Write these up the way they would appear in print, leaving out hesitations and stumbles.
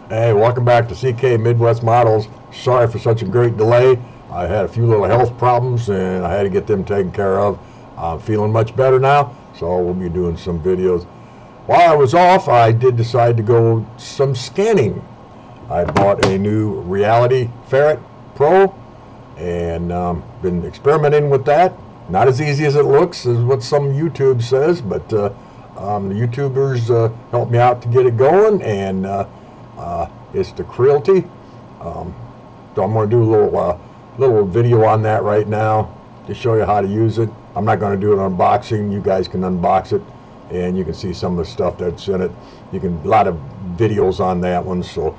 Hey, welcome back to CK Midwest Models. Sorry for such a great delay. I had a few little health problems and I had to get them taken care of. I'm feeling much better now, so we'll be doing some videos. While I was off, I did decide to go some scanning. I bought a new Reality Ferret Pro and been experimenting with that. Not as easy as it looks, is what some YouTube says, but the YouTubers helped me out to get it going, and it's the Creality. So I'm going to do a little video on that right now to show you how to use it. I'm not going to do an unboxing. You guys can unbox it, and you can see some of the stuff that's in it. A lot of videos on that one. So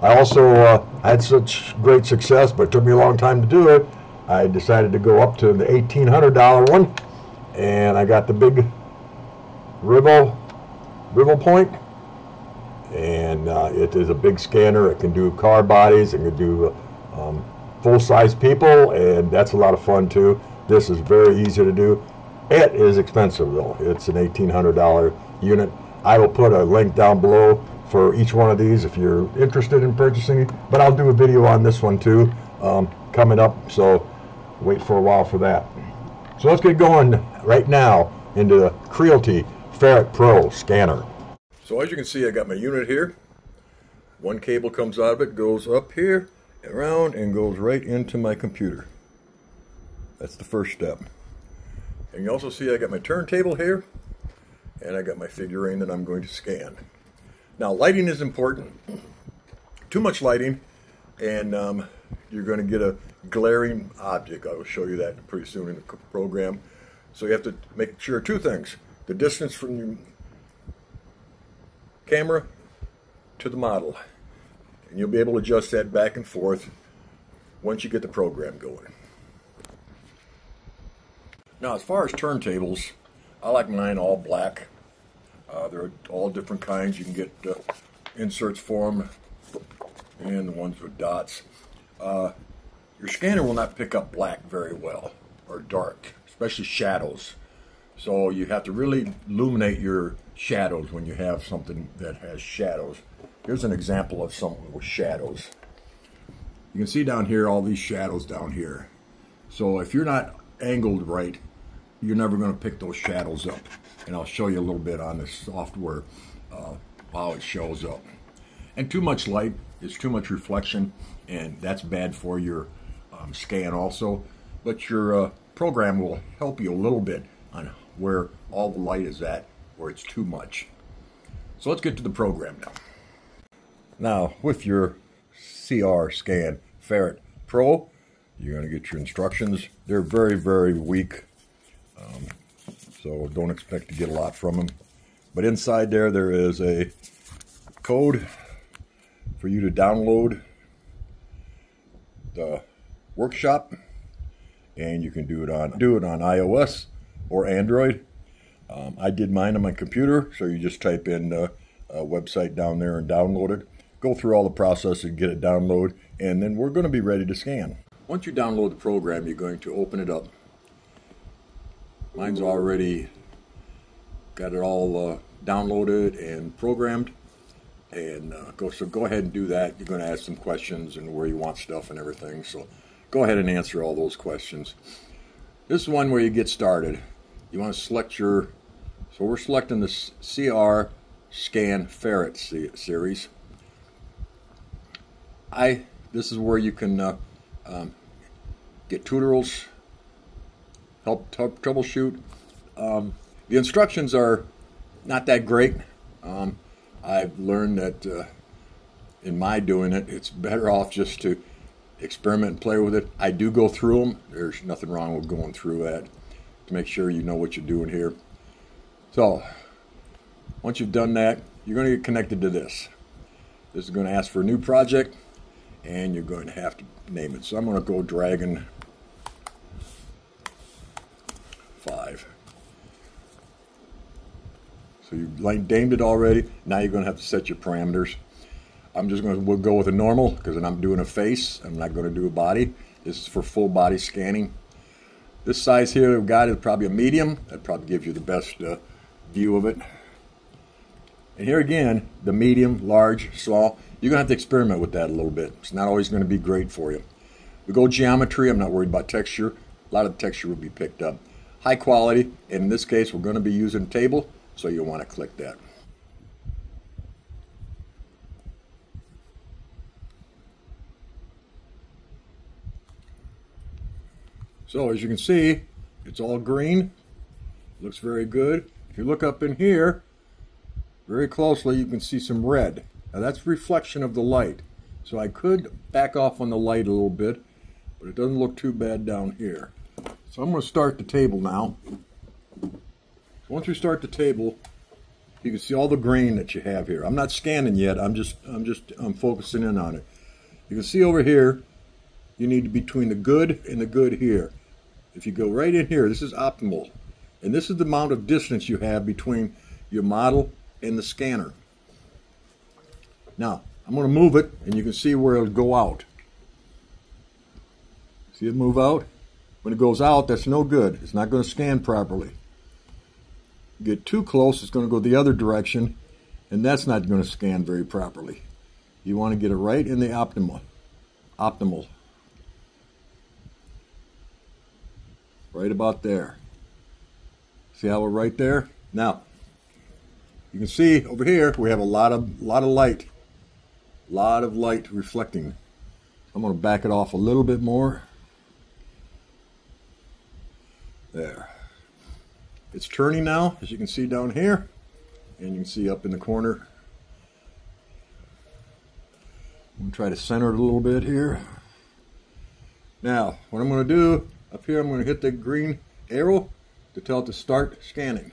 I also had such great success, but it took me a long time to do it. I decided to go up to the $1,800 one, and I got the big Rival Point, and it is a big scanner. It can do car bodies, it can do full-size people, and that's a lot of fun too. This is very easy to do. It is expensive though. It's an $1,800 unit. I will put a link down below for each one of these if you're interested in purchasing it, but I'll do a video on this one too coming up, so wait for a while for that. So let's get going right now into the Creality Ferret Pro scanner. So as you can see, I got my unit here. One cable comes out of it, goes up here, around, and goes right into my computer. That's the first step. And you also see I got my turntable here, and I got my figurine that I'm going to scan. Now, lighting is important. Too much lighting, and you're going to get a glaring object. I will show you that pretty soon in the program. So you have to make sure two things: the distance from your camera to the model, and you'll be able to adjust that back and forth once you get the program going. Now, as far as turntables, I like mine all black. There are all different kinds. You can get inserts for them, and the ones with dots. Your scanner will not pick up black very well, or dark, especially shadows. So you have to really illuminate your shadows when you have something that has shadows. Here's an example of something with shadows. You can see down here all these shadows down here. So if you're not angled right, you're never going to pick those shadows up. And I'll show you a little bit on the software how it shows up. And too much light is too much reflection, and that's bad for your scan also. But your program will help you a little bit on where all the light is at, where it's too much. So let's get to the program now. Now, with your CR Scan Ferret Pro, you're going to get your instructions. They're very, very weak, so don't expect to get a lot from them. But inside there is a code for you to download the workshop, and you can do it on iOS or Android. I did mine on my computer, so you just type in a website down there and download it. Go through all the process and get it downloaded, and then we're going to be ready to scan. Once you download the program, you're going to open it up. Mine's already got it all downloaded and programmed, and go ahead and do that. You're going to ask some questions and where you want stuff and everything, so go ahead and answer all those questions. This is one where you get started. You want to select so we're selecting the CR Scan Ferret series. This is where you can get tutorials, help troubleshoot. The instructions are not that great. I've learned that in my doing it, it's better off just to experiment and play with it. I do go through them. There's nothing wrong with going through that to make sure you know what you're doing here. So once you've done that, you're going to get connected to this. This is going to ask for a new project, and you're going to have to name it. So I'm going to go Dragon 5. So you've named it already. Now you're going to have to set your parameters. We'll go with a normal, because I'm doing a face. I'm not going to do a body. This is for full body scanning. This size here we've got is probably a medium. That probably gives you the best view of it. And here again, the medium, large, small, you're going to have to experiment with that a little bit. It's not always going to be great for you. We go geometry, I'm not worried about texture. A lot of the texture will be picked up. High quality, and in this case, we're going to be using a table, so you'll want to click that. So as you can see, it's all green. Looks very good. If you look up in here very closely, you can see some red. Now that's reflection of the light. So I could back off on the light a little bit, but it doesn't look too bad down here. So I'm going to start the table now. Once you start the table, you can see all the grain that you have here. I'm not scanning yet. I'm focusing in on it. You can see over here, you need to be between the good and the good here. If you go right in here, this is optimal. And this is the amount of distance you have between your model and the scanner. Now, I'm going to move it, and you can see where it'll go out. See it move out? When it goes out, that's no good. It's not going to scan properly. You get too close, it's going to go the other direction, and that's not going to scan very properly. You want to get it right in the optimal. Right about there. See how we're right there? Now, you can see over here we have a lot of light. A lot of light reflecting. I'm going to back it off a little bit more. There. It's turning now, as you can see down here, and you can see up in the corner. I'm going to try to center it a little bit here. Now, what I'm going to do, up here I'm going to hit the green arrow to tell it to start scanning.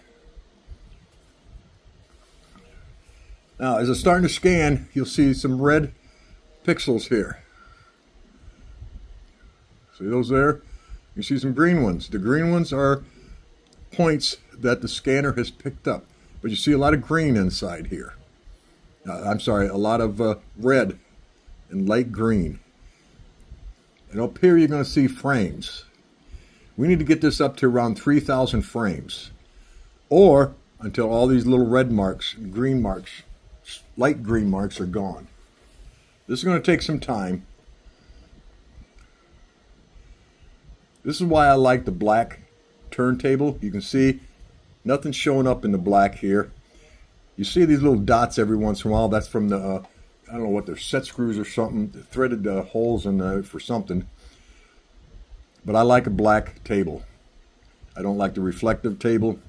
Now, as it's starting to scan, you'll see some red pixels here. See those there? You see some green ones. The green ones are points that the scanner has picked up. But you see a lot of green inside here. I'm sorry, a lot of red and light green. And up here you're going to see frames. We need to get this up to around 3,000 frames. Or until all these little red marks, green marks, light green marks are gone. This is going to take some time. This is why I like the black turntable. You can see nothing's showing up in the black here. You see these little dots every once in a while. That's from the, I don't know what they're, set screws or something, threaded holes in for something. But I like a black table. I don't like the reflective table.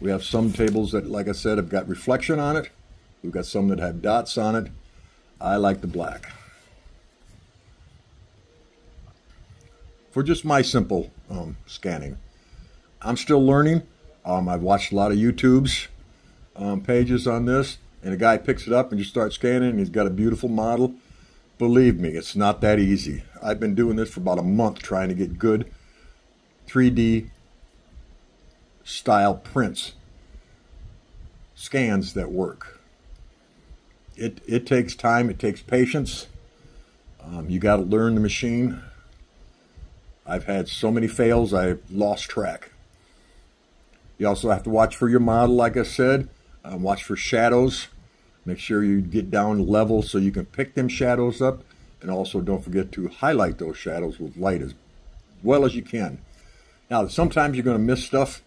We have some tables that, like I said, have got reflection on it. We've got some that have dots on it. I like the black. For just my simple scanning. I'm still learning. I've watched a lot of YouTube's pages on this, and a guy picks it up and just starts scanning, and he's got a beautiful model. Believe me, it's not that easy. I've been doing this for about a month trying to get good 3D style prints, scans that work. It takes time, it takes patience. You got to learn the machine. I've had so many fails, I've lost track. You also have to watch for your model, like I said. Watch for shadows. Make sure you get down level so you can pick them shadows up. And also don't forget to highlight those shadows with light as well as you can. Now, sometimes you're going to miss stuff.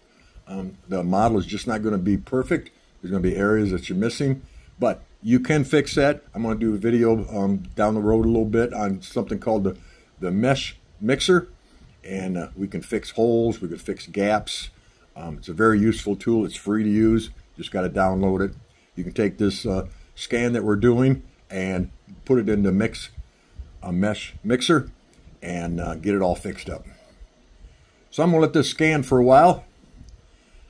The model is just not going to be perfect. There's going to be areas that you're missing. But you can fix that. I'm going to do a video down the road a little bit on something called the mesh mixer. And we can fix holes, we can fix gaps. It's a very useful tool. It's free to use. Just got to download it. You can take this scan that we're doing and put it into a mesh mixer and get it all fixed up. So I'm going to let this scan for a while.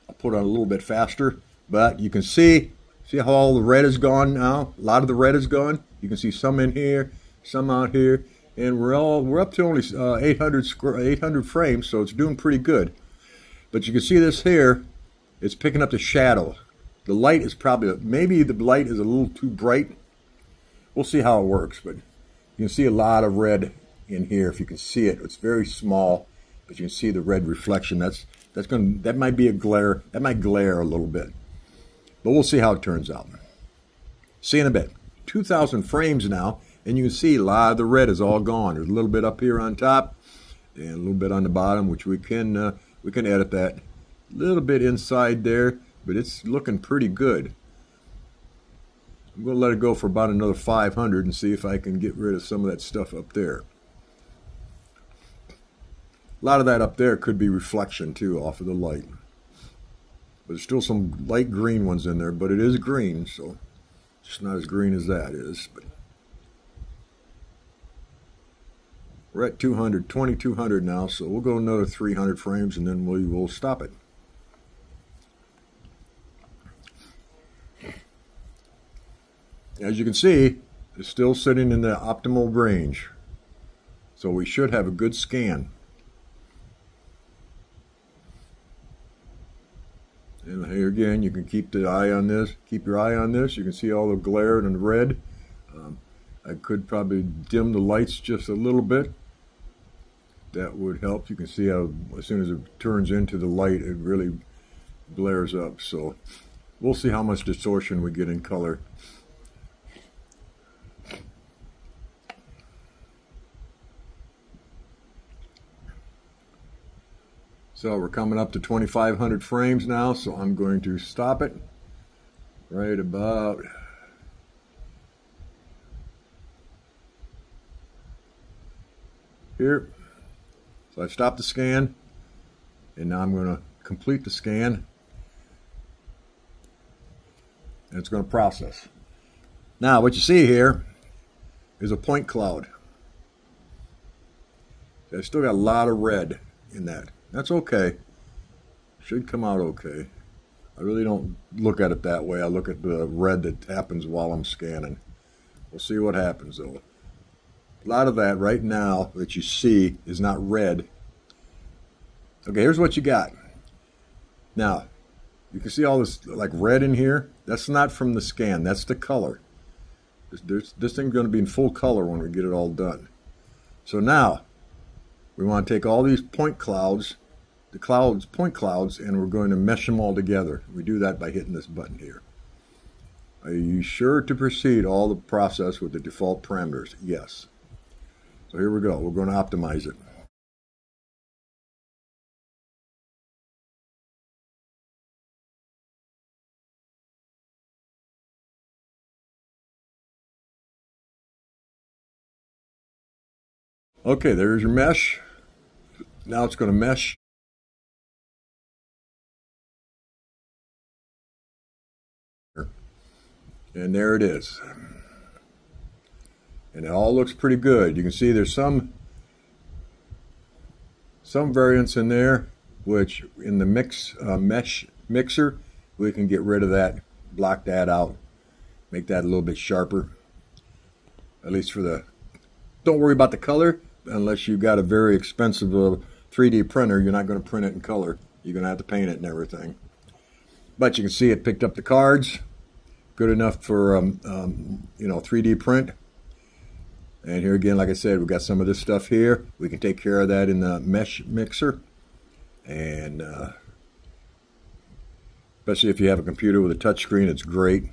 I'll put it on a little bit faster, but you can see how all the red is gone now. A lot of the red is gone. You can see some in here, some out here. And we're up to only 800 frames, so it's doing pretty good. But you can see this here, it's picking up the shadow. The light is probably, maybe the light is a little too bright. We'll see how it works, but you can see a lot of red in here. If you can see it, it's very small, but you can see the red reflection. That might be a glare. That might glare a little bit. But we'll see how it turns out. See you in a bit. 2,000 frames now, and you can see a lot of the red is all gone. There's a little bit up here on top and a little bit on the bottom, which we can edit that. A little bit inside there, but it's looking pretty good. I'm going to let it go for about another 500 and see if I can get rid of some of that stuff up there. A lot of that up there could be reflection too off of the light. But there's still some light green ones in there, but it is green, so it's not as green as that is. But we're at 200, 2200 now, so we'll go another 300 frames and then we will stop it. As you can see, it's still sitting in the optimal range. So we should have a good scan. And here again, you can keep the eye on this. Keep your eye on this. You can see all the glare and the red. I could probably dim the lights just a little bit. That would help. You can see how as soon as it turns into the light, it really blares up. So we'll see how much distortion we get in color. So we're coming up to 2,500 frames now, so I'm going to stop it right about here. So I stopped the scan, and now I'm going to complete the scan, and it's going to process. Now what you see here is a point cloud. I still got a lot of red in that. That's okay. Should come out okay. I really don't look at it that way. I look at the red that happens while I'm scanning. We'll see what happens though. A lot of that right now that you see is not red. Okay, here's what you got. Now, you can see all this like red in here. That's not from the scan. That's the color. This thing's going to be in full color when we get it all done. So now, we want to take all these point clouds, point clouds, and we're going to mesh them all together. We do that by hitting this button here. Are you sure to proceed all the process with the default parameters? Yes. So here we go. We're going to optimize it. Okay, there's your mesh. Now it's going to mesh. And there it is. And it all looks pretty good. You can see there's some variance in there, which in the mesh mixer, we can get rid of that, block that out, make that a little bit sharper. At least for the, don't worry about the color. Unless you've got a very expensive 3D printer, you're not going to print it in color. You're going to have to paint it and everything. But you can see it picked up the cards. Good enough for, 3D print. And here again, like I said, we've got some of this stuff here. We can take care of that in the mesh mixer. And especially if you have a computer with a touch screen, it's great.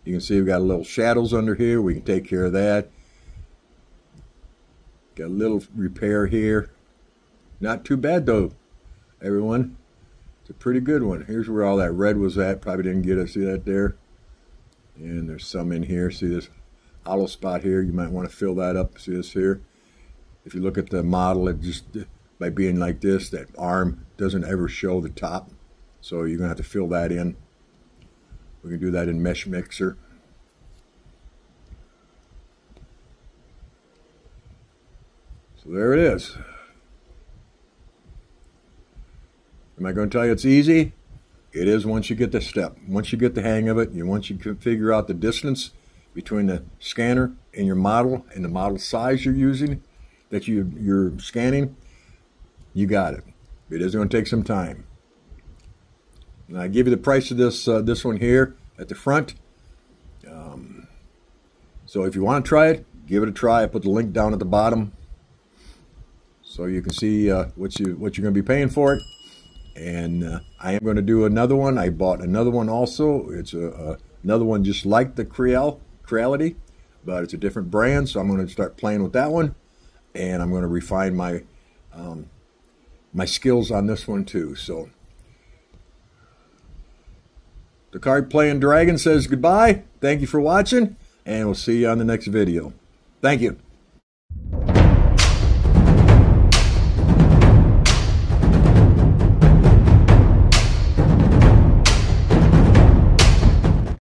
You can see we've got little shadows under here. We can take care of that. Got a little repair here. Not too bad though, everyone. It's a pretty good one. Here's where all that red was at. Probably didn't get it. See that there? And there's some in here. See this hollow spot here? You might want to fill that up. See this here? If you look at the model, it just, by being like this, that arm doesn't ever show the top. So you're going to have to fill that in. We can do that in Mesh Mixer. So there it is. Am I going to tell you it's easy? It is once you get the step. Once you get the hang of it, and once you can figure out the distance between the scanner and your model and the model size you're using, that you're scanning, you got it. It is going to take some time. And I give you the price of this one here at the front. So if you want to try it, give it a try. I put the link down at the bottom, so you can see what you're going to be paying for it. And I am going to do another one. I bought another one also. It's another one just like the Creality, but it's a different brand. So I'm going to start playing with that one, and I'm going to refine my my skills on this one too. So the Card Playing Dragon says goodbye. Thank you for watching, and we'll see you on the next video. Thank you.